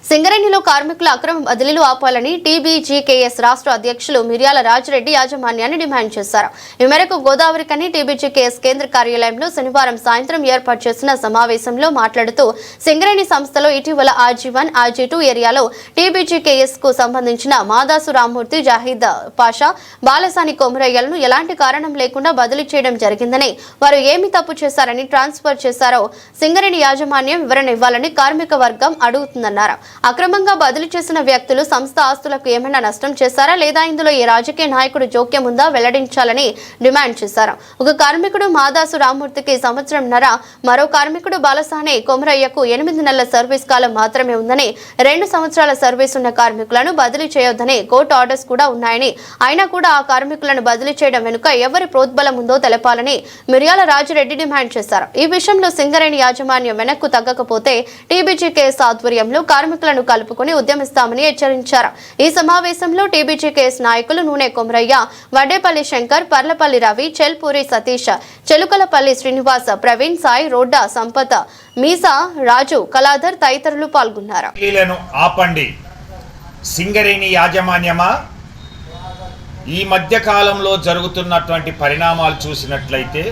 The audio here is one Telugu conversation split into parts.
సింగరేణిలో కార్మికుల అక్రమ బదిలీలు ఆపాలని టీబీజీకేఎస్ రాష్ట్ర అధ్యక్షులు మిర్యాల రాజిరెడ్డి యాజమాన్యాన్ని డిమాండ్ చేశారు. ఈ మేరకు గోదావరికని టీబీజీకేఎస్ కేంద్ర కార్యాలయంలో శనివారం సాయంత్రం ఏర్పాటు చేసిన సమావేశంలో మాట్లాడుతూ సింగరేణి సంస్థలో ఇటీవల RG1, RG2 ఏరియాలో టీబీజీకేఎస్ కు సంబంధించిన మాదాసు రామ్మూర్తి, జాహీద్ పాషా, బాలసాని కొమరయ్యలను ఎలాంటి కారణం లేకుండా బదిలీ చేయడం జరిగిందని, వారు ఏమి తప్పు చేశారని ట్రాన్స్ఫర్ చేశారో సింగరేణి యాజమాన్యం వివరణ ఇవ్వాలని కార్మిక వర్గం అడుగుతుందన్నారు. అక్రమంగా బదిలీ చేసిన వ్యక్తులు సంస్థ ఆస్తులకు ఏమైనా నష్టం చేశారా లేదా, ఇందులో ఏ రాజకీయ నాయకుడు జోక్యం ఉందా వెల్లడించాలని డిమాండ్ చేశారు. ఒక కార్మికుడు మాదాసు రామ్మూర్తికి సంవత్సరంన్నర, మరో కార్మికుడు బాలసాని కొమరయ్యకు 8 నెలల సర్వీస్ కాలం మాత్రమే ఉందని, 2 సంవత్సరాల సర్వీస్ ఉన్న కార్మికులను బదిలీ చేయొద్దని కోర్టు ఆర్డర్స్ కూడా ఉన్నాయని, అయినా కూడా ఆ కార్మికులను బదిలీ చేయడం వెనుక ఎవరి ప్రోద్బలం ఉందో తెలపాలని మిర్యాల రాజిరెడ్డి డిమాండ్ చేశారు. ఈ విషయంలో సింగరేణి యాజమాన్యం వెనక్కు తగ్గకపోతే టీబీజీకేఎస్ ఆధ్వర్యంలో కార్మికులను కలుపుకొని ఉద్యమిస్తామని హెచ్చరించారు. ఈ సమావేశంలో టీబీజీకేఎస్ నాయకులు నూనె కొమరయ్య, వడ్డేపల్లి శంకర్, పర్లపల్లి రవి, చెల్పూరి సతీష్, చెలుకలపల్లి శ్రీనివాస, ప్రవీణ్, సాయి, రోడ్డా సంపత్, మీసా, రాజు, కళాధర్ తదితరులు పాల్గొన్నారు. ఆపండి సింగరేణి యాజమాన్యమా, ఈ మధ్య కాలంలో జరుగుతున్నటువంటి పరిణామాలు చూసినట్లయితే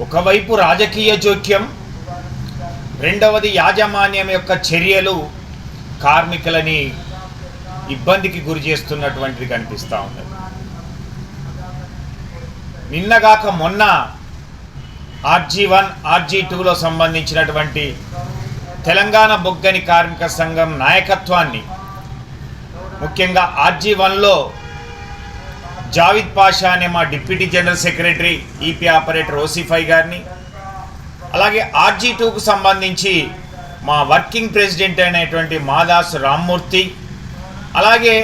ఒకవైపు రాజకీయ జోక్యం, రెండవది యాజమాన్యం యొక్క చర్యలు కార్మికులని ఇబ్బందికి గురి చేస్తున్నటువంటిది కనిపిస్తూ ఉన్నది. నిన్నగాక మొన్న RG1, RG2లో సంబంధించినటువంటి తెలంగాణ బొగ్గని కార్మిక సంఘం నాయకత్వాన్ని, ముఖ్యంగా RG1లో జావిద్ పాషా అనే మా deputy general secretary, EP operator ఓసిఫై గారిని, అలాగే RG2కు సంబంధించి మా వర్కింగ్ ప్రెసిడెంట్ అయినటువంటి మాదాసు రామ్మూర్తి, అలాగే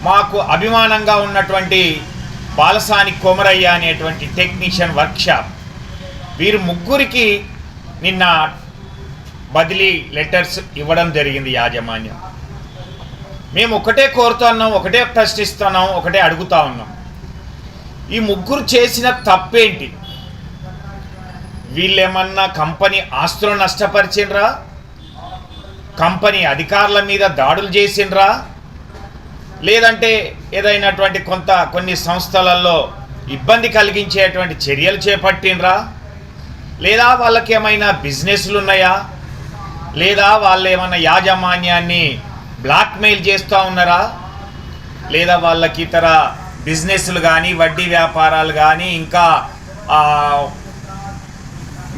మాకు అభిమానంగా ఉన్నటువంటి బాలసాని కొమరయ్య అనేటువంటి టెక్నీషియన్ వర్క్షాప్, వీరు ముగ్గురికి నిన్న బదిలీ లెటర్స్ ఇవ్వడం జరిగింది యాజమాన్యం. మేము ఒకటే కోరుతున్నాం, ఒకటే ప్రశ్నిస్తున్నాం, ఒకటే అడుగుతా ఉన్నాం. ఈ ముగ్గురు చేసిన తప్పేంటి? వీళ్ళేమన్నా కంపెనీ ఆస్తులను నష్టపరిచినరా? కంపెనీ అధికారుల మీద దాడులు చేసినరా? లేదంటే ఏదైనటువంటి కొన్ని సంస్థలలో ఇబ్బంది కలిగించేటువంటి చర్యలు చేపట్టినరా? లేదా వాళ్ళకి ఏమైనా బిజినెస్లు ఉన్నాయా? లేదా వాళ్ళు ఏమైనా యాజమాన్యాన్ని బ్లాక్మెయిల్ చేస్తూ ఉన్నారా? లేదా వాళ్ళకి ఇతర బిజినెస్లు కానీ, వడ్డీ వ్యాపారాలు కానీ, ఇంకా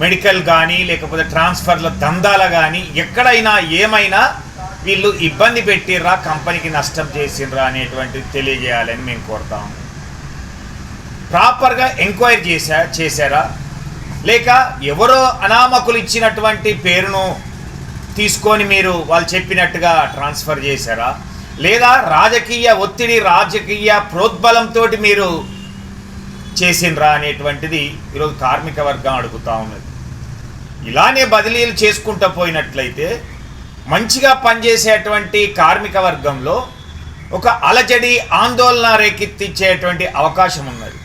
మెడికల్ కానీ, లేకపోతే ట్రాన్స్ఫర్ల దందాలు కానీ, ఎక్కడైనా ఏమైనా వీళ్ళు ఇబ్బంది పెట్టిర్రా, కంపెనీకి నష్టం చేసిర్రా అనేటువంటిది తెలియజేయాలని మేము కోరుతాము. ప్రాపర్గా ఎంక్వైరీ చేశారా? లేక ఎవరో అనామకులు ఇచ్చినటువంటి పేరును తీసుకొని మీరు వాళ్ళు చెప్పినట్టుగా ట్రాన్స్ఫర్ చేశారా? లేదా రాజకీయ ఒత్తిడి, రాజకీయ ప్రోద్బలంతో మీరు చేసినరా అనేటువంటిది ఈరోజు కార్మిక వర్గం అడుగుతూ ఉన్నది. ఇలానే బదిలీలు చేసుకుంటూ పోయినట్లయితే మంచిగా పనిచేసేటువంటి కార్మిక వర్గంలో ఒక అలజడి, ఆందోళన రేకెత్తించేటువంటి అవకాశం ఉన్నది.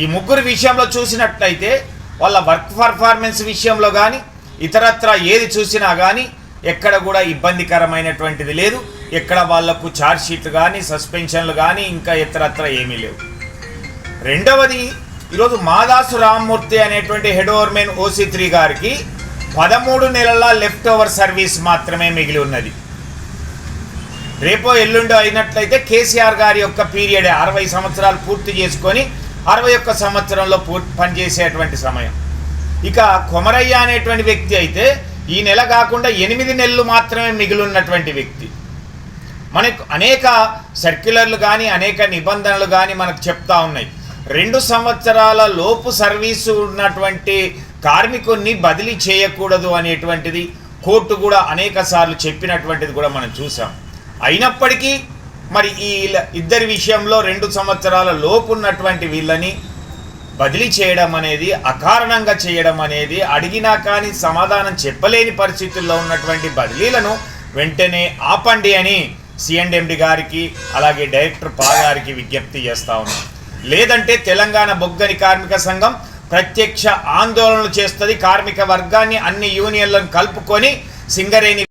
ఈ ముగ్గురు విషయంలో చూసినట్లయితే వాళ్ళ వర్క్ పర్ఫార్మెన్స్ విషయంలో కానీ, ఇతరత్ర ఏది చూసినా కానీ ఎక్కడ కూడా ఇబ్బందికరమైనటువంటిది లేదు. ఎక్కడ వాళ్లకు ఛార్జ్షీట్లు కానీ, సస్పెన్షన్లు కానీ, ఇంకా ఇతరత్ర ఏమీ లేవు. రెండవది, ఈరోజు మాదాసు రామ్మూర్తి అనేటువంటి హెడ్ ఓవర్మెన్ OC3 గారికి 13 నెలల లెఫ్ట్ ఓవర్ సర్వీస్ మాత్రమే మిగిలి ఉన్నది. రేపో ఎల్లుండో అయినట్లయితే కేసీఆర్ గారి యొక్క పీరియడ్ 60 సంవత్సరాలు పూర్తి చేసుకొని 61 సంవత్సరంలో పనిచేసేటువంటి సమయం. ఇక కొమరయ్య అనేటువంటి వ్యక్తి అయితే ఈ నెల కాకుండా 8 నెలలు మాత్రమే మిగిలి ఉన్నటువంటి వ్యక్తి. మనకు అనేక సర్క్యులర్లు కానీ, అనేక నిబంధనలు కానీ మనకు చెప్తా ఉన్నాయి. 2 సంవత్సరాల లోపు సర్వీసు ఉన్నటువంటి కార్మికుడిని బదిలీ చేయకూడదు అనేటువంటిది కోర్టు కూడా అనేక సార్లు చెప్పినటువంటిది కూడా మనం చూసాం. అయినప్పటికీ మరి ఈ ఇద్దరి విషయంలో 2 సంవత్సరాల లోపు ఉన్నటువంటి వీళ్ళని బదిలీ చేయడం అనేది, అకారణంగా చేయడం అనేది, అడిగినా కానీ సమాధానం చెప్పలేని పరిస్థితుల్లో ఉన్నటువంటి బదిలీలను వెంటనే ఆపండి అని C&MD గారికి, అలాగే డైరెక్టర్ పా గారికి విజ్ఞప్తి చేస్తా ఉన్నాం. లేదంటే తెలంగాణ బొగ్గని కార్మిక సంఘం ప్రత్యక్ష ఆందోళనలు చేస్తుంది. కార్మిక వర్గాన్ని, అన్ని యూనియన్లను కలుపుకొని సింగరేణి